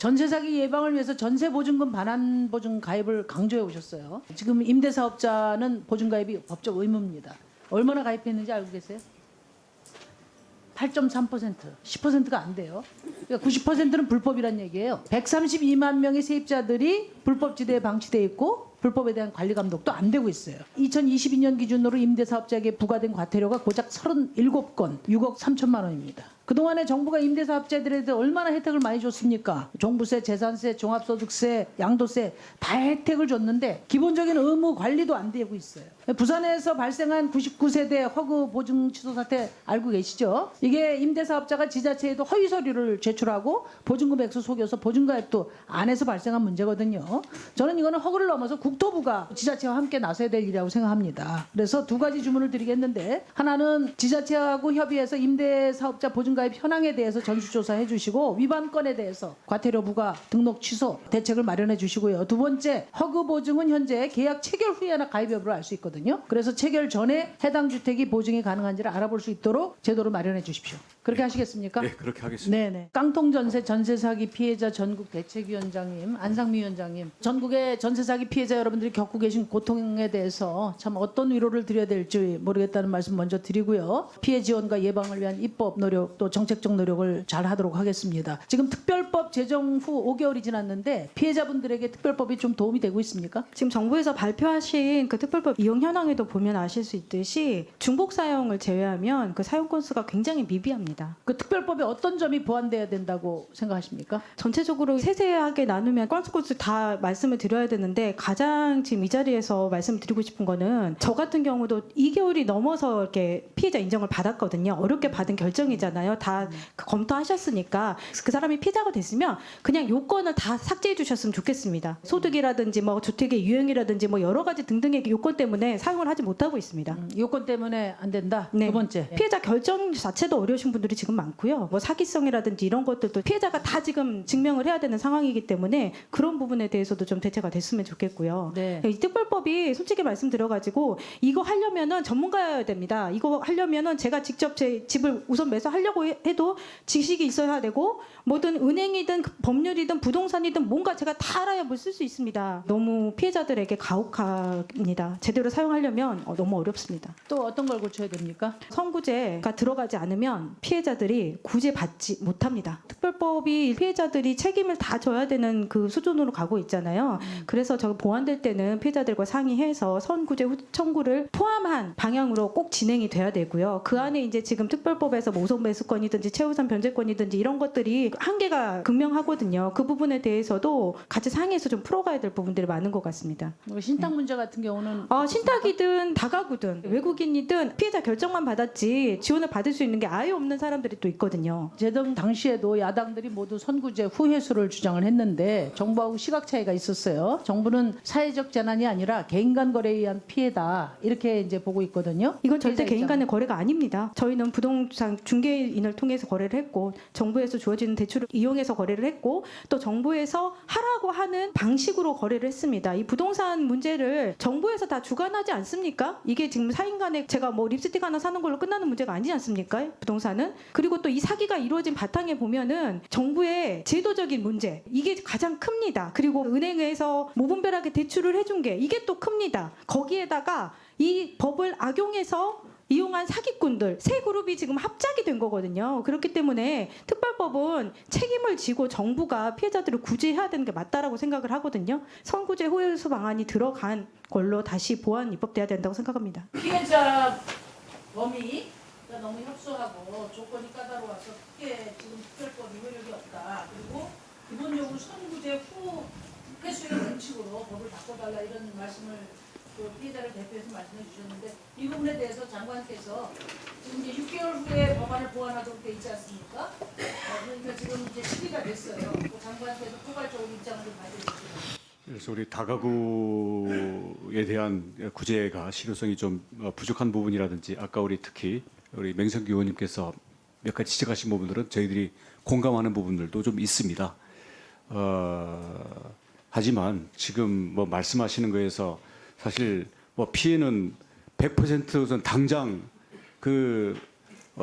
전세 사기 예방을 위해서 전세 보증금 반환 보증 가입을 강조해 오셨어요. 지금 임대사업자는 보증 가입이 법적 의무입니다. 얼마나 가입했는지 알고 계세요? 8.3%, 10%가 안 돼요. 그러니까 90%는 불법이란 얘기예요. 132만 명의 세입자들이 불법 지대에 방치돼 있고 불법에 대한 관리 감독도 안 되고 있어요. 2022년 기준으로 임대사업자에게 부과된 과태료가 고작 37건, 6억 3천만 원입니다. 그동안에 정부가 임대사업자들에 대해 얼마나 혜택을 많이 줬습니까? 종부세, 재산세, 종합소득세, 양도세 다 혜택을 줬는데 기본적인 의무 관리도 안 되고 있어요. 부산에서 발생한 99세대 허그 보증 취소 사태 알고 계시죠? 이게 임대사업자가 지자체에도 허위 서류를 제출하고 보증금 액수 속여서 보증가입도 안 해서 발생한 문제거든요. 저는 이거는 허구를 넘어서 국토부가 지자체와 함께 나서야 될 일이라고 생각합니다. 그래서 두 가지 주문을 드리겠는데, 하나는 지자체하고 협의해서 임대사업자 보증가입 현황에 대해서 전수조사해 주시고 위반 건에 대해서 과태료 부과, 등록 취소 대책을 마련해 주시고요. 두 번째, 허그 보증은 현재 계약 체결 후에나 가입 여부를 알 수 있거든요. 그래서 체결 전에 해당 주택이 보증이 가능한지를 알아볼 수 있도록 제도를 마련해 주십시오. 그렇게 하시겠습니까? 네, 그렇게 하겠습니다. 네네. 깡통전세 전세사기 피해자 전국 대책위원장님, 안상미 위원장님, 전국의 전세사기 피해자 여러분들이 겪고 계신 고통에 대해서 참 어떤 위로를 드려야 될지 모르겠다는 말씀 먼저 드리고요. 피해 지원과 예방을 위한 입법 노력 또 정책적 노력을 잘 하도록 하겠습니다. 지금 특별법 제정 후 5개월이 지났는데 피해자분들에게 특별법이 좀 도움이 되고 있습니까? 지금 정부에서 발표하신 그 특별법 이용 현황에도 보면 아실 수 있듯이 중복 사용을 제외하면 그 사용 건수가 굉장히 미비합니다. 그 특별법에 어떤 점이 보완돼야 된다고 생각하십니까? 전체적으로 세세하게 나누면 건수 다 말씀을 드려야 되는데 가장 지금 이 자리에서 말씀드리고 싶은 거는 저 같은 경우도 2개월이 넘어서 이렇게 피해자 인정을 받았거든요. 어렵게 받은 결정이잖아요. 다 검토하셨으니까 그 사람이 피해자가 됐으면 그냥 요건을 다 삭제해 주셨으면 좋겠습니다. 소득이라든지 뭐 주택의 유형이라든지 뭐 여러 가지 등등의 요건 때문에 사용을 하지 못하고 있습니다. 요건 때문에 안 된다. 네. 두 번째. 피해자 결정 자체도 어려우신 분들이 지금 많고요. 뭐 사기성이라든지 이런 것들도 피해자가 다 지금 증명을 해야 되는 상황이기 때문에 그런 부분에 대해서도 좀 대체가 됐으면 좋겠고요. 네. 이 특별법이 솔직히 말씀드려가지고 이거 하려면은 전문가여야 됩니다. 이거 하려면은 제가 직접 제 집을 우선 매수하려고 해도 지식이 있어야 되고 뭐든 은행이든 법률이든 부동산이든 뭔가 제가 다 알아야 뭘 쓸 수 있습니다. 너무 피해자들에게 가혹합니다. 제대로 사용하려면 너무 어렵습니다. 또 어떤 걸 고쳐야 됩니까? 선구제가 들어가지 않으면 피해자들이 구제받지 못합니다. 특별법이 피해자들이 책임을 다 져야 되는 그 수준으로 가고 있잖아요. 그래서 저 보완될 때는 피해자들과 상의해서 선구제 청구를 포함한 방향으로 꼭 진행이 돼야 되고요. 그 안에 이제 지금 특별법에서 뭐 우선 매수권이든지 최우선 변제권이든지 이런 것들이 한계가 극명하거든요. 그 부분에 대해서도 같이 상의해서 좀 풀어가야 될 부분들이 많은 것 같습니다. 신탁 문제 같은 경우는 신탁이든 다가구든 외국인이든 피해자 결정만 받았지 지원을 받을 수 있는 게 아예 없는 사람들이 또 있거든요. 제정 당시에도 야당들이 모두 선구제 후회수를 주장을 했는데 정부하고 시각 차이가 있었어요. 정부는 사회적 재난이 아니라 개인 간 거래에 의한 피해다 이렇게 이제 보고 있거든요. 이건 절대 피해자 개인 입장은. 간의 거래가 아닙니다. 저희는 부동산 중개인을 통해서 거래를 했고 정부에서 주어지는 대출을 이용해서 거래를 했고 또 정부에서 하라고 하는 방식으로 거래를 했습니다. 이 부동산 문제를 정부에서 다 주관하지 않습니까? 이게 지금 사인 간에 제가 뭐 립스틱 하나 사는 걸로 끝나는 문제가 아니지 않습니까? 부동산은. 그리고 또 이 사기가 이루어진 바탕에 보면은 정부의 제도적인 문제 이게 가장 큽니다. 그리고 은행에서 무분별하게 대출을 해준 게 이게 또 큽니다. 거기에다가 이 법을 악용해서 이용한 사기꾼들 세 그룹이 지금 합작이 된 거거든요. 그렇기 때문에 특별법은 책임을 지고 정부가 피해자들을 구제해야 되는 게 맞다라고 생각을 하거든요. 선구제 후회수 방안이 들어간 걸로 다시 보완 입법돼야 된다고 생각합니다. 피해자 범위가 너무 협소하고 조건이 까다로워서 크게 지금 특별법이 효력이 없다. 그리고 기본적으로 선구제 후 회수의 원칙으로 법을 바꿔달라 이런 말씀을 그 피해자를 대표해서 말씀해 주셨는데 이 부분에 대해서 장관께서 지금 이제 6개월 후에 법안을 보완하도록 돼 있지 않습니까? 그러니까 지금 이제 시기가 됐어요. 그 장관께서 포괄적으로 입장을 좀 밝혀주시면. 그래서 우리 다가구에 대한 구제가 실효성이 좀 부족한 부분이라든지 아까 우리 특히 우리 맹성규 의원님께서 몇 가지 지적하신 부분들은 저희들이 공감하는 부분들도 좀 있습니다. 하지만 지금 뭐 말씀하시는 거에서 사실 뭐 피해는 100% 우선 당장 그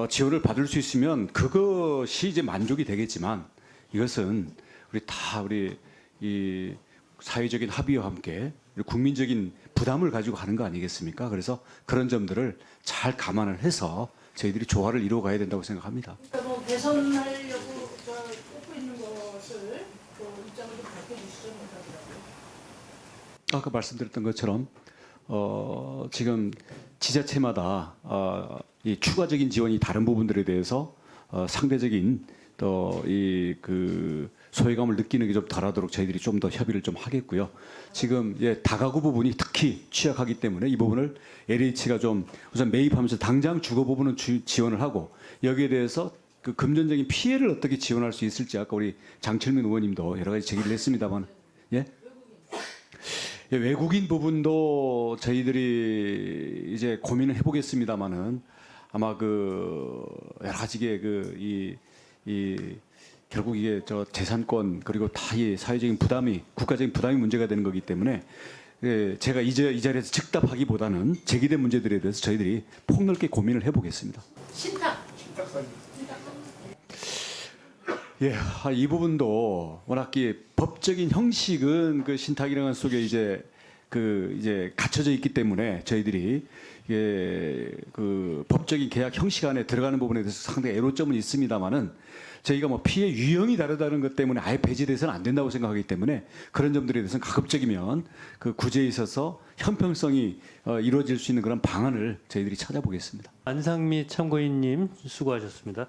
지원을 받을 수 있으면 그것이 이제 만족이 되겠지만 이것은 우리 이 사회적인 합의와 함께 국민적인 부담을 가지고 가는 거 아니겠습니까? 그래서 그런 점들을 잘 감안을 해서 저희들이 조화를 이루어 가야 된다고 생각합니다. 그러니까 뭐 개선하려고 꼽고 있는 것을 입장을 좀 밝혀주시죠. 아까 말씀드렸던 것처럼 지금 지자체마다 이 추가적인 지원이 다른 부분들에 대해서 상대적인 또 이 그 소외감을 느끼는 게 좀 덜하도록 저희들이 좀 더 협의를 좀 하겠고요. 지금 다가구 부분이 특히 취약하기 때문에 이 부분을 LH가 좀 우선 매입하면서 당장 주거 부분은 지원을 하고 여기에 대해서 그 금전적인 피해를 어떻게 지원할 수 있을지 아까 우리 장철민 의원님도 여러 가지 제기를 했습니다만 예? 예, 외국인 부분도 저희들이 이제 고민을 해보겠습니다만은 아마 그 여러 가지의 결국 이게 재산권 그리고 다 이 사회적인 부담이 국가적인 부담이 문제가 되는 거기 때문에 제가 이 자리에서 즉답하기보다는 제기된 문제들에 대해서 저희들이 폭넓게 고민을 해보겠습니다. 신탁. 예, 이 부분도 워낙 법적인 형식은 그 신탁이라는 속에 이제 갇혀져 있기 때문에 저희들이 그 법적인 계약 형식 안에 들어가는 부분에 대해서 상당히 애로점은 있습니다만은 저희가 뭐 피해 유형이 다르다는 것 때문에 아예 배제돼서는 안 된다고 생각하기 때문에 그런 점들에 대해서는 가급적이면 그 구제에 있어서 형평성이 이루어질 수 있는 그런 방안을 저희들이 찾아보겠습니다. 안상미 참고인님 수고하셨습니다.